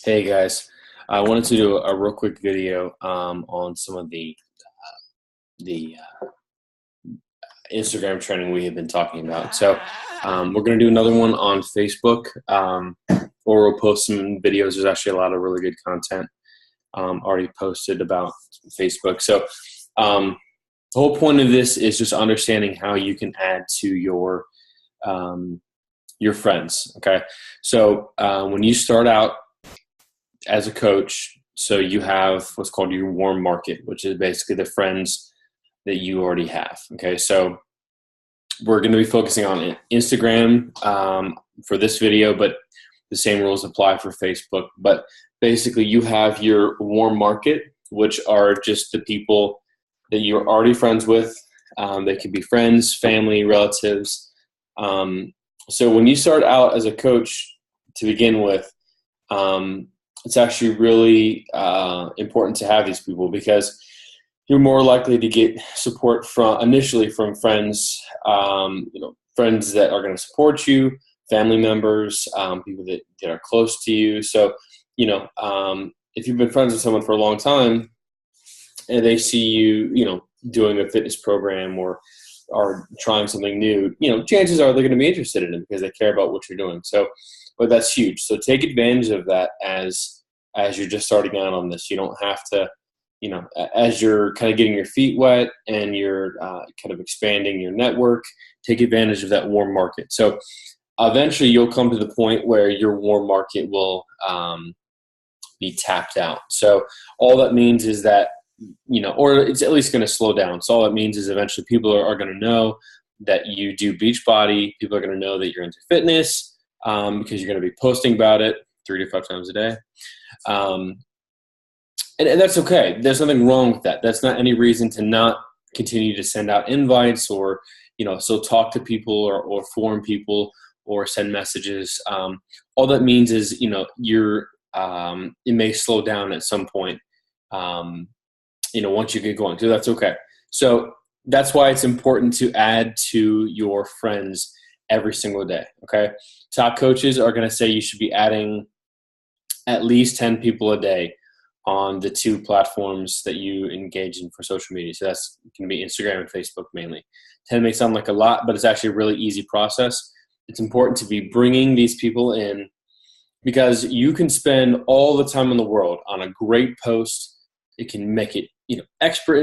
Hey guys, I wanted to do a real quick video on some of the Instagram trending we have been talking about. So we're going to do another one on Facebook, or we'll post some videos. There's actually a lot of really good content already posted about Facebook. So the whole point of this is just understanding how you can add to your friends. Okay, so when you start out as a coach, so you have what's called your warm market, which is basically the friends that you already have. Okay, so we're going to be focusing on Instagram for this video, but the same rules apply for Facebook. But basically, you have your warm market, which are just the people that you're already friends with. They could be friends, family, relatives. So when you start out as a coach to begin with, it's actually really important to have these people because you're more likely to get support initially from friends, friends that are going to support you, family members, people that are close to you. So, if you've been friends with someone for a long time and they see you, doing a fitness program or are trying something new, chances are they're going to be interested in it because they care about what you're doing. So, but that's huge. So take advantage of that as you're just starting out on this. You don't have to, as you're kind of getting your feet wet and you're kind of expanding your network, take advantage of that warm market. So eventually you'll come to the point where your warm market will be tapped out. So all that means is that, or it's at least going to slow down. So all that means is eventually people are going to know that you do Beachbody. People are going to know that you're into fitness because you're going to be posting about it 3 to 5 times a day. And that's okay. There's nothing wrong with that. That's not any reason to not continue to send out invites or, still talk to people or form people or send messages. All that means is, you're, it may slow down at some point, once you get going. So that's okay. So that's why it's important to add to your friends every single day. Okay. Top coaches are going to say you should be adding at least 10 people a day on the 2 platforms that you engage in for social media. So that's going to be Instagram and Facebook mainly. 10 may sound like a lot, but it's actually a really easy process. It's important to be bringing these people in because you can spend all the time in the world on a great post. It can make it, extra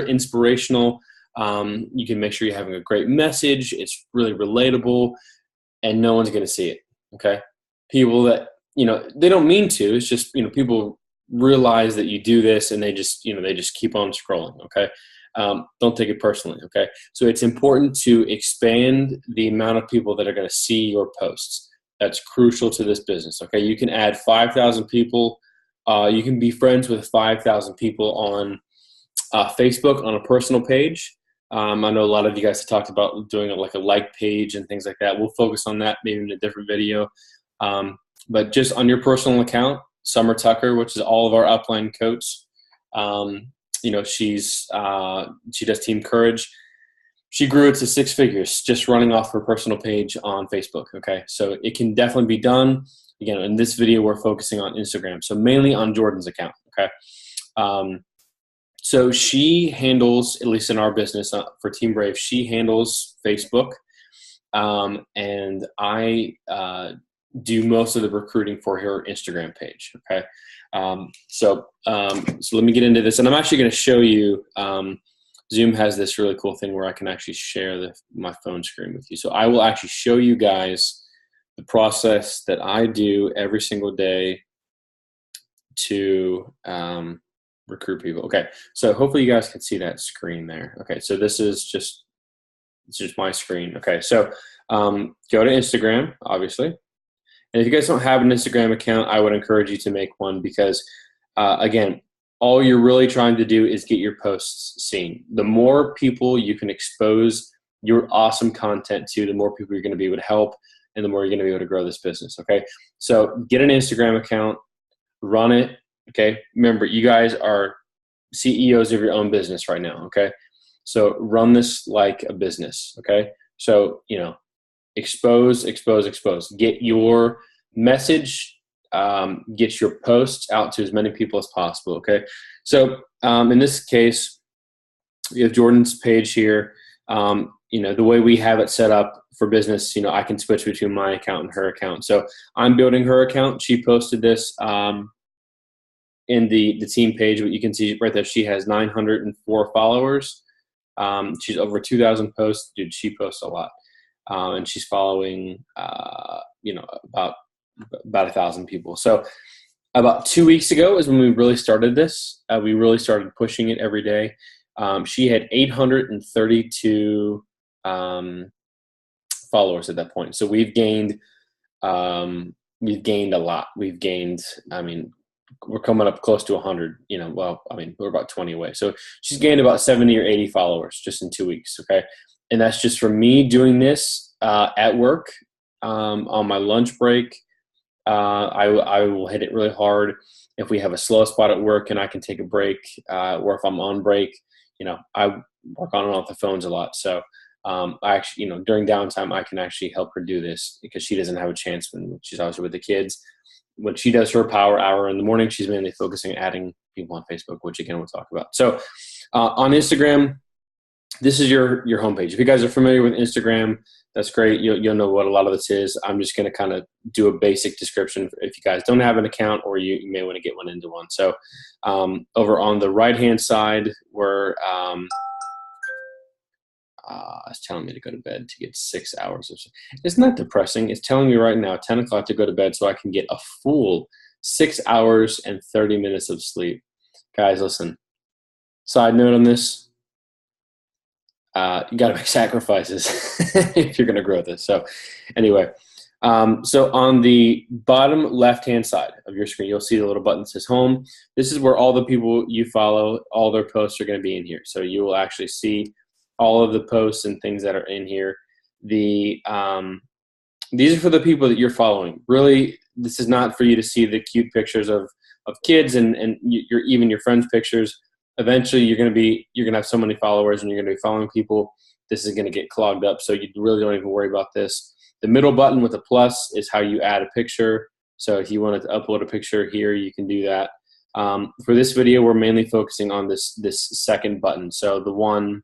inspirational. You can make sure you're having a great message. It's really relatable and no one's going to see it. Okay. People that, they don't mean to. It's just, people realize that you do this and they just keep on scrolling. Okay. Don't take it personally. Okay. So it's important to expand the amount of people that are going to see your posts. That's crucial to this business. Okay. You can add 5,000 people. You can be friends with 5,000 people on Facebook on a personal page. I know a lot of you guys have talked about doing a like page and things like that. We'll focus on that maybe in a different video. But just on your personal account, Summer Tucker, which is all of our upline coach, she does Team Courage. She grew it to 6 figures just running off her personal page on Facebook. Okay, so it can definitely be done. Again, in this video, we're focusing on Instagram, so mainly on Jordan's account. Okay, so she handles, at least in our business for Team Brave, she handles Facebook, and I do most of the recruiting for her Instagram page. Okay. So let me get into this, and I'm actually going to show you, Zoom has this really cool thing where I can actually share my phone screen with you. So I will actually show you guys the process that I do every single day to recruit people. Okay. So hopefully you guys can see that screen there. Okay. So this is just my screen. Okay. So go to Instagram, obviously. And if you guys don't have an Instagram account, I would encourage you to make one because, again, all you're really trying to do is get your posts seen. The more people you can expose your awesome content to, the more people you're going to be able to help and the more you're going to be able to grow this business, okay? So get an Instagram account, run it, okay? Remember, you guys are CEOs of your own business right now, okay? So run this like a business, okay? So, expose. Get your message get your posts out to as many people as possible. Okay. So in this case, we have Jordan's page here. The way we have it set up for business, I can switch between my account and her account. So I'm building her account. She posted this in the team page, but you can see right there, she has 904 followers. She's over 2,000 posts. Dude, she posts a lot. And she's following, about 1,000 people. So about 2 weeks ago is when we really started this. We really started pushing it every day. She had 832 followers at that point. So we've gained a lot. We're coming up close to 100, we're about 20 away. So she's gained about 70 or 80 followers just in 2 weeks. Okay. And that's just from me doing this, at work, on my lunch break. I will hit it really hard if we have a slow spot at work and I can take a break, or if I'm on break, I work on and off the phones a lot. So, I actually, during downtime, I can actually help her do this because she doesn't have a chance when she's obviously with the kids. When she does her power hour in the morning, she's mainly focusing on adding people on Facebook, which again, we'll talk about. So, on Instagram, this is your homepage. If you guys are familiar with Instagram, that's great. You'll know what a lot of this is. I'm just going to kind of do a basic description if you guys don't have an account or you may want to get one into one. So over on the right-hand side, we're it's telling me to go to bed to get 6 hours of sleep. Isn't that depressing? It's telling me right now, 10 o'clock to go to bed so I can get a full 6 hours and 30 minutes of sleep. Guys, listen, side note on this, you got to make sacrifices if you're going to grow this. So anyway, so on the bottom left-hand side of your screen, you'll see the little button that says home. This is where all the people you follow, all their posts are going to be in here. So you will actually see all of the posts and things that are in here. These are for the people that you're following. Really, this is not for you to see the cute pictures of kids and even your friends' pictures. Eventually, you're going to have so many followers and you're going to be following people. This is going to get clogged up. So you really don't even worry about this. The middle button with a plus is how you add a picture. So if you wanted to upload a picture here, you can do that. For this video, we're mainly focusing on this second button. So the one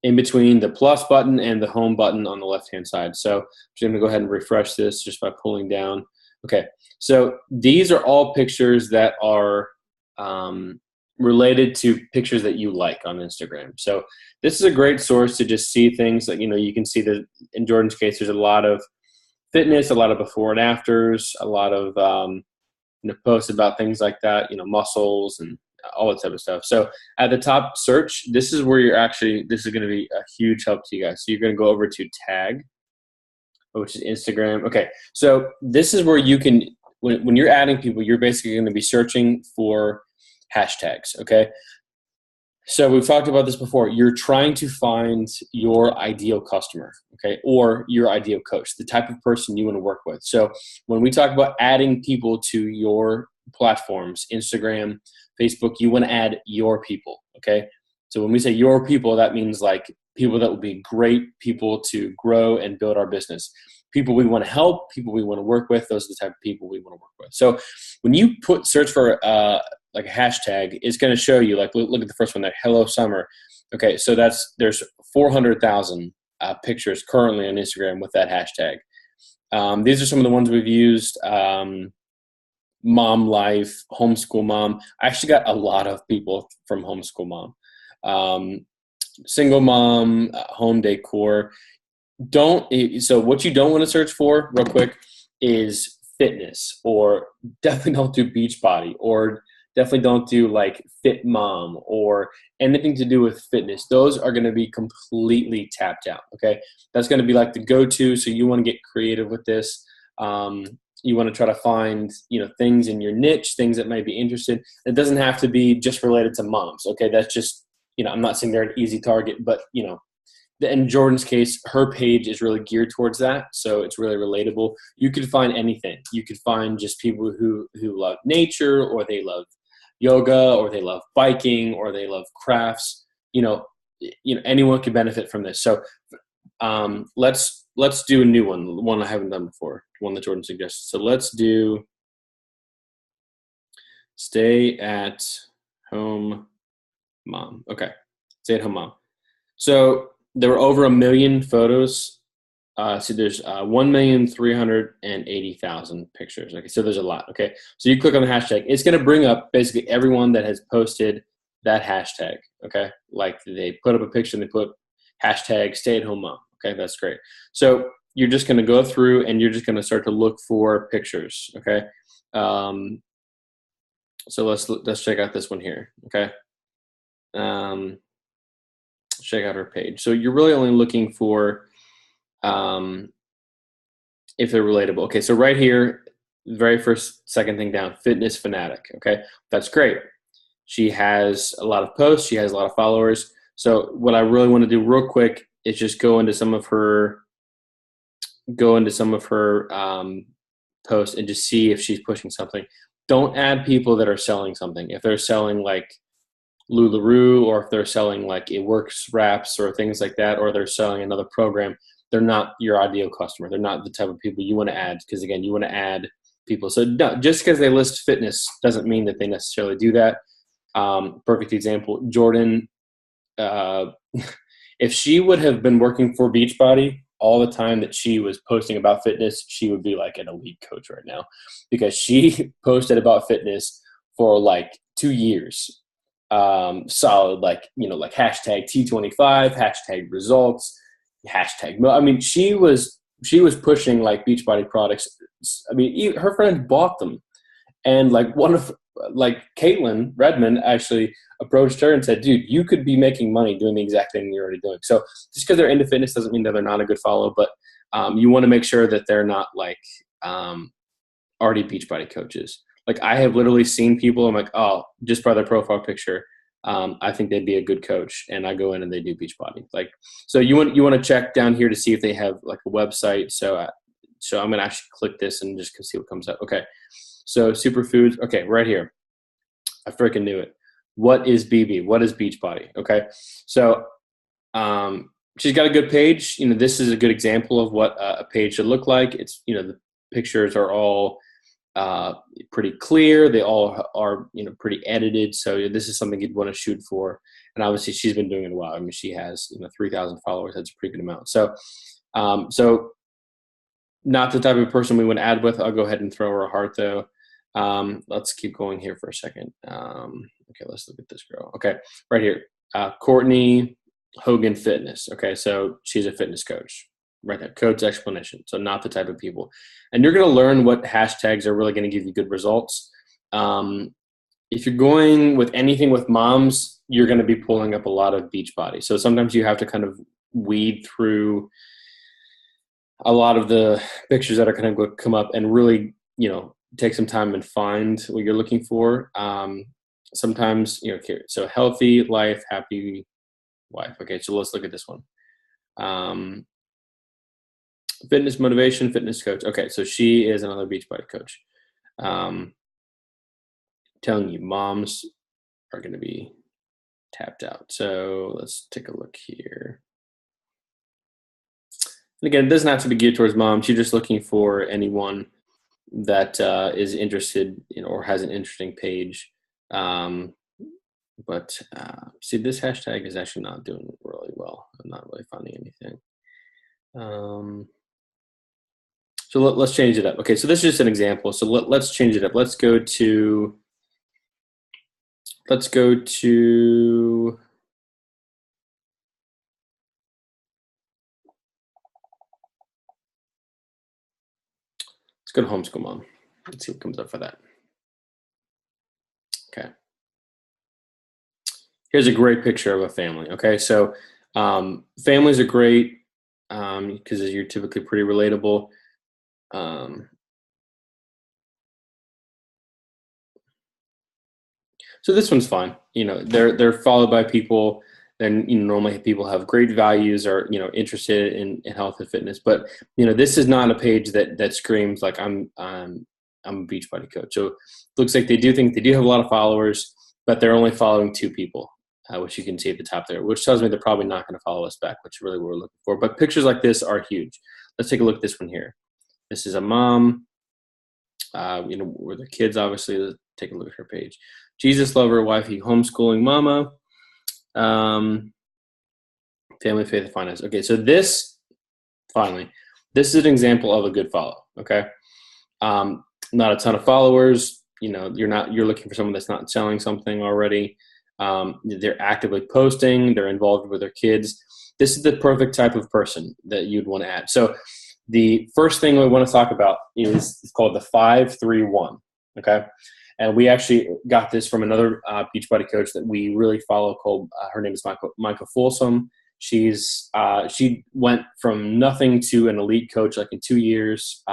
in between the plus button and the home button on the left-hand side. So I'm just going to go ahead and refresh this just by pulling down. Okay, so these are all pictures that are related to pictures that you like on Instagram. So this is a great source to just see things that, you can see that in Jordan's case, there's a lot of fitness, a lot of before and afters, a lot of posts about things like that, muscles and all that type of stuff. So at the top search, this is where this is going to be a huge help to you guys. So you're going to go over to tag, which is Instagram. Okay. So this is where you can, when you're adding people, you're basically going to be searching for hashtags. Okay. So we've talked about this before. You're trying to find your ideal customer, okay, or your ideal coach, the type of person you want to work with. So when we talk about adding people to your platforms, Instagram, Facebook, you want to add your people, okay? So when we say your people, that means like people that will be great people to grow and build our business. People we want to help, people we want to work with, those are the type of people we want to work with. So when you search for like a hashtag, it's going to show you, like, look at the first one there, Hello Summer. Okay, so there's 400,000 pictures currently on Instagram with that hashtag. These are some of the ones we've used. Mom life, homeschool mom. I actually got a lot of people from homeschool mom. Single mom, home decor. So what you don't want to search for real quick is fitness, or definitely don't do beach body, or definitely don't do like fit mom or anything to do with fitness. Those are going to be completely tapped out. Okay. That's going to be like the go-to. So you want to get creative with this. You want to try to find, things in your niche, things that might be interested. It doesn't have to be just related to moms. Okay. That's just, I'm not saying they're an easy target, but in Jordan's case, her page is really geared towards that. So it's really relatable. You could find anything. You could find just people who love nature, or they love yoga, or they love biking, or they love crafts. Anyone could benefit from this. So let's let's do a new one I haven't done before, one that Jordan suggested. So let's do stay at home mom. Okay, stay at home mom. So there were over 1 million photos. So there's 1,380,000 pictures. Okay, so there's a lot. Okay, so you click on the hashtag, it's going to bring up basically everyone that has posted that hashtag. Okay, like they put up a picture and they put hashtag stay at home mom. Okay, that's great. So you're just going to go through and you're just going to start to look for pictures. Okay, so let's check out this one here. Okay, check out her page. So you're really only looking for if they're relatable. Okay, so right here, very second thing down, fitness fanatic. Okay, that's great. She has a lot of posts. She has a lot of followers. So what I really want to do real quick is just go into some of her posts and just see if she's pushing something. Don't add people that are selling something. If they're selling like LuLaRoe, or if they're selling like It Works wraps or things like that, or they're selling another program, they're not your ideal customer. They're not the type of people you want to add, because again, you want to add people. So just because they list fitness doesn't mean that they necessarily do that. Perfect example, Jordan, if she would have been working for Beachbody all the time that she was posting about fitness, she would be like an elite coach right now, because she posted about fitness for like 2 years. Solid, like, like hashtag T25, hashtag results, hashtag. I mean, she was pushing like Beachbody products. I mean, her friends bought them, and like Caitlin Redmond actually approached her and said, dude, you could be making money doing the exact thing you're already doing. So just because they're into fitness doesn't mean that they're not a good follow, but you want to make sure that they're not like already Beachbody coaches. Like, I have literally seen people, I'm like, oh, just by their profile picture, I think they'd be a good coach, and I go in and they do Beachbody. Like, so you want to check down here to see if they have like a website. So I'm gonna actually click this and just see what comes up. Okay, so superfoods. Okay, right here, I freaking knew it. What is BB? What is Beachbody? Okay, so she's got a good page. This is a good example of what a page should look like. It's the pictures are all pretty clear. They all are, pretty edited. So this is something you'd want to shoot for. And obviously she's been doing it a while. I mean, she has, 3,000 followers. That's a pretty good amount. So, not the type of person we would add with. I'll go ahead and throw her a heart though. Let's keep going here for a second. Okay, let's look at this girl. Okay, right here, Courtney Hogan Fitness. Okay, so she's a fitness coach. Right there, coach explanation. So not the type of people. And you're going to learn what hashtags are really going to give you good results. If you're going with anything with moms, you're going to be pulling up a lot of Beachbody. So sometimes you have to kind of weed through a lot of the pictures that are going to come up and really, take some time and find what you're looking for. Sometimes, so healthy life, happy wife. Okay, so let's look at this one. Fitness motivation, fitness coach. Okay, so she is another Beachbody coach. Telling you, moms are going to be tapped out. So let's take a look here. And again, it doesn't have to be geared towards moms. You're just looking for anyone that is interested or has an interesting page. But see, this hashtag is actually not doing really well. I'm not really finding anything. So let's change it up. Okay, so this is just an example. So let's change it up. Let's go to Homeschool Mom. Let's see what comes up for that. Okay. Here's a great picture of a family. Okay, so families are great because you're typically pretty relatable. So this one's fine. They're followed by people. Then normally people have great values or interested in health and fitness. But this is not a page that screams like I'm a Beachbody coach. So it looks like they do have a lot of followers, but they're only following 2 people, which you can see at the top there, which tells me they're probably not going to follow us back, which is really what we're looking for. But pictures like this are huge. let's take a look at this one here. This is a mom, with the kids, obviously. Let's take a look at her page. Jesus lover, wifey, homeschooling mama, family, faith, and finance. Okay, so this is an example of a good follow. Okay, not a ton of followers. You're looking for someone that's not selling something already. They're actively posting. They're involved with their kids. This is the perfect type of person that you'd want to add. So the first thing we want to talk about is called the 5-3-1. Okay. And we actually got this from another Beachbody coach that we really follow called, her name is Michael Folsom. She went from nothing to an elite coach like in 2 years.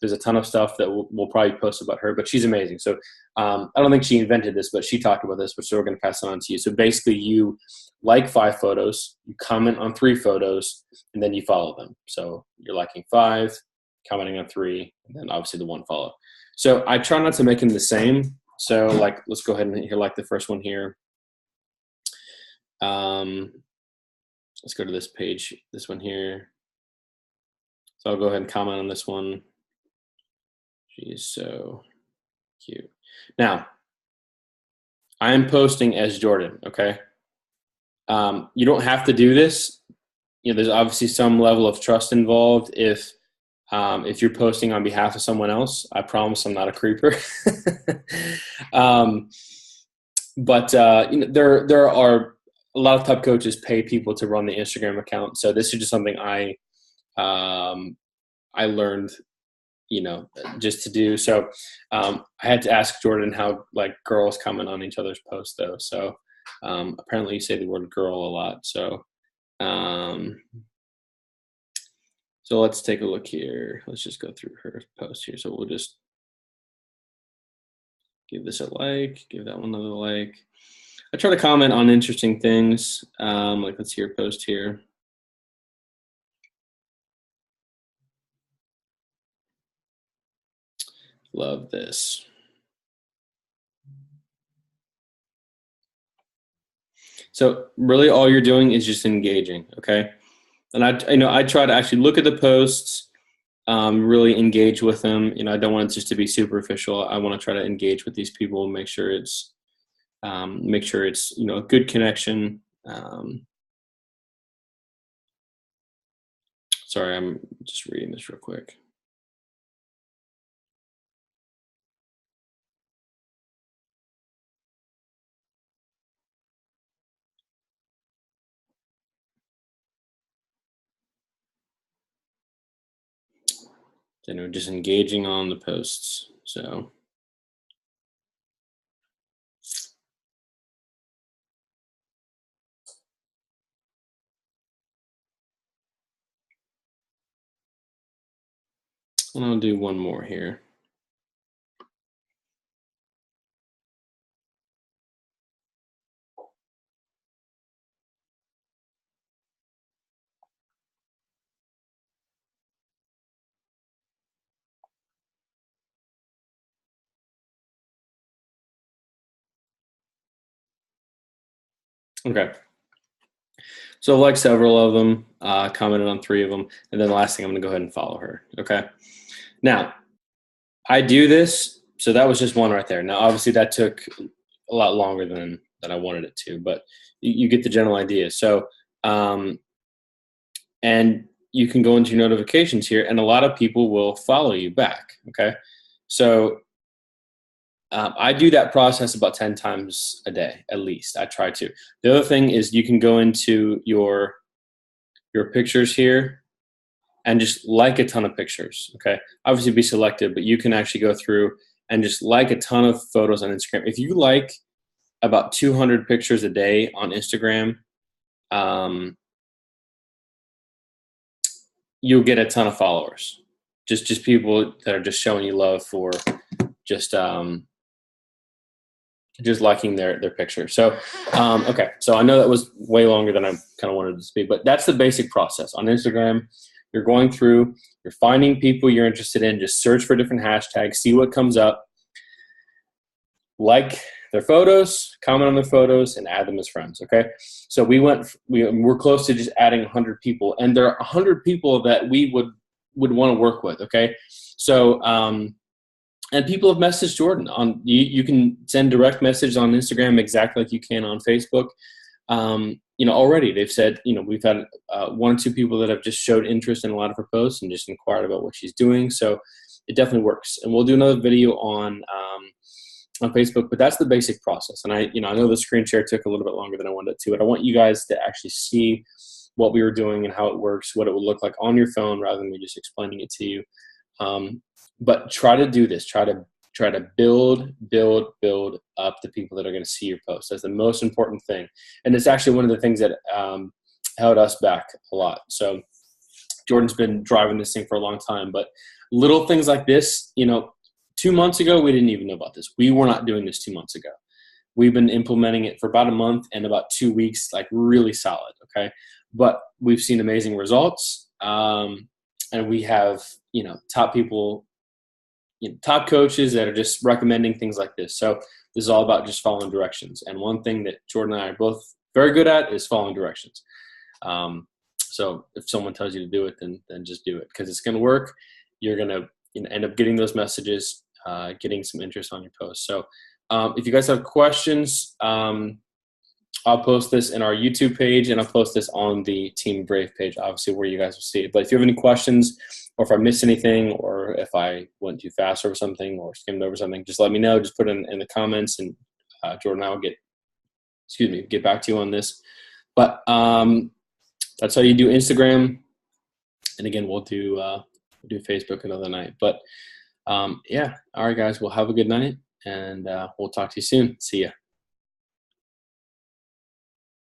There's a ton of stuff that we'll probably post about her, but she's amazing. So I don't think she invented this, but she talked about this, so we're going to pass it on to you. So basically you like 5 photos, you comment on 3 photos, and then you follow them. So you're liking 5, commenting on 3, and then obviously the 1 follow. So I try not to make them the same. So let's go ahead and like the first one here. Let's go to this page, this one here. So I'll go ahead and comment on this one. She is so cute. Now, I am posting as Jordan, okay? You don't have to do this. There's obviously some level of trust involved if you're posting on behalf of someone else. I promise I'm not a creeper. But there are a lot of top coaches pay people to run the Instagram account. So this is just something I learned, just to do. So I had to ask Jordan how girls comment on each other's posts though. So apparently you say the word girl a lot. So so let's take a look here. Let's just go through her post here. So we'll just give this a like, give that one another like. I try to comment on interesting things. Let's see her post here. Love this. So really all you're doing is just engaging, okay? And I try to actually look at the posts, really engage with them. I don't want it just to be superficial. I want to try to engage with these people and make sure it's a good connection. Sorry, I'm just reading this real quick. Just engaging on the posts. So and I'll do one more here. Okay. So several of them, commented on 3 of them. And then the last thing, I'm going to go ahead and follow her. Okay. Now, I do this. So that was just one right there. Now, obviously that took a lot longer than I wanted it to, but you get the general idea. So, and you can go into your notifications here, and a lot of people will follow you back. Okay. So I do that process about 10 times a day, at least. I try to. The other thing is you can go into your pictures here and just like a ton of pictures, okay? Obviously be selective, but you can actually go through and just like a ton of photos on Instagram. If you like about 200 pictures a day on Instagram, you'll get a ton of followers. Just people that are just showing you love for just liking their picture. So, okay. So I know that was way longer than I kind of wanted to speak, but that's the basic process. On Instagram, you're going through, you're finding people you're interested in, just search for different hashtags, see what comes up, like their photos, comment on their photos, and add them as friends, okay? So we're close to just adding 100 people, and there are 100 people that we would would want to work with. Okay. So, and people have messaged Jordan on, you can send direct message on Instagram exactly like you can on Facebook. Already they've said, we've had 1 or 2 people that have just showed interest in a lot of her posts and just inquired about what she's doing. So it definitely works. And we'll do another video on Facebook, but that's the basic process. And I know the screen share took a little bit longer than I wanted it to, but I want you guys to actually see what we were doing and how it works, what it would look like on your phone rather than me just explaining it to you. But try to do this. Try to build up the people that are going to see your posts. That's the most important thing. And it's actually one of the things that held us back a lot. So Jordan's been driving this thing for a long time, but little things like this, 2 months ago, we didn't even know about this. We were not doing this 2 months ago. We've been implementing it for about a month and about 2 weeks, like really solid. Okay. But we've seen amazing results. And we have, top people, top coaches that are just recommending things like this. So this is all about just following directions. And one thing that Jordan and I are both very good at is following directions. So if someone tells you to do it, then just do it, because it's going to work. You're going to end up getting those messages, getting some interest on your post. So if you guys have questions, I'll post this in our YouTube page, and I'll post this on the Team Brave page, obviously, where you guys will see it. But if you have any questions, or if I missed anything, or if I went too fast over something or skimmed over something, just let me know. Just put it in the comments, and Jordan and I will get back to you on this. But that's how you do Instagram. And again, we'll do Facebook another night. But yeah, all right, guys. Well, have a good night, and we'll talk to you soon. See ya.